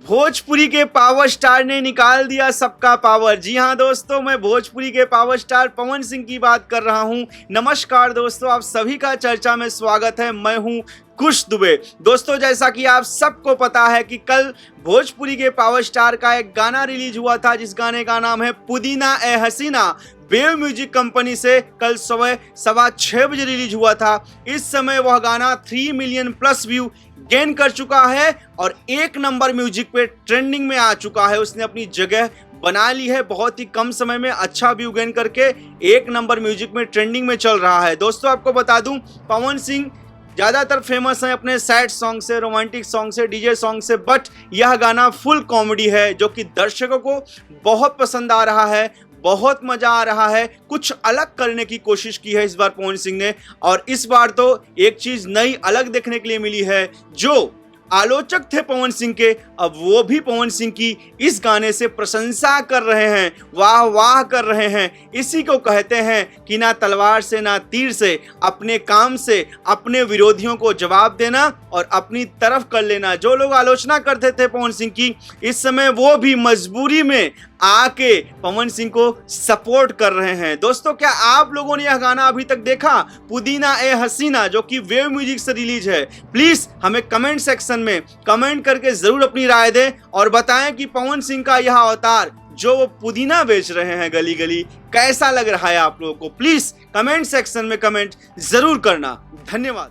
भोजपुरी के power star ने निकाल दिया सबका पावर। जी हां दोस्तों, मैं भोजपुरी के पावर स्टार पवन सिंह की बात कर रहा हूं। नमस्कार दोस्तों, आप सभी का चर्चा में स्वागत है। मैं हूं कुश दुबे। दोस्तों, जैसा कि आप सबको पता है कि कल भोजपुरी के पावर स्टार का एक गाना रिलीज हुआ था, जिस गाने का नाम है पुदीना ए हसीना। वेव म्यूजिक कंपनी से कल सुबह 6:15 बजे रिलीज हुआ था। इस समय वह गाना 3 मिलियन प्लस व्यू गेन कर चुका है और 1 नंबर म्यूजिक पे ट्रेंडिंग में आ चुका है। उसने अपनी जगह बना ली है। बहुत ही कम समय में अच्छा व्यू गेन करके 1 नंबर म्यूजिक में ट्रेंडिंग में चल रहा है। दोस्तों, आपको बता दूं, पवन सिंह ज़्यादातर फेमस है अपने सैड सॉन्ग से, रोमांटिक सॉन्ग से, डीजे सॉन्ग से, बट यह गाना फुल कॉमेडी है जो कि दर्शकों को बहुत पसंद आ रहा है, बहुत मजा आ रहा है। कुछ अलग करने की कोशिश की है इस बार पवन सिंह ने, और इस बार तो एक चीज नई अलग देखने के लिए मिली है। जो आलोचक थे पवन सिंह के, अब वो भी पवन सिंह की इस गाने से प्रशंसा कर रहे हैं, वाह वाह कर रहे हैं। इसी को कहते हैं कि ना तलवार से ना तीर से, अपने काम से अपने विरोधियों को जवाब देना और अपनी तरफ कर लेना। जो लोग आलोचना करते थे पवन सिंह की, इस समय वो भी मजबूरी में आके पवन सिंह को सपोर्ट कर रहे हैं। दोस्तों, क्या आप लोगों ने यह गाना अभी तक देखा, पुदीना ए हसीना, जो कि वेव म्यूजिक से रिलीज है? प्लीज हमें कमेंट सेक्शन में कमेंट करके जरूर अपनी राय दें और बताएं कि पवन सिंह का यह अवतार जो वो पुदीना बेच रहे हैं गली गली, कैसा लग रहा है आप लोगों को। प्लीज कमेंट सेक्शन में कमेंट जरूर करना। धन्यवाद।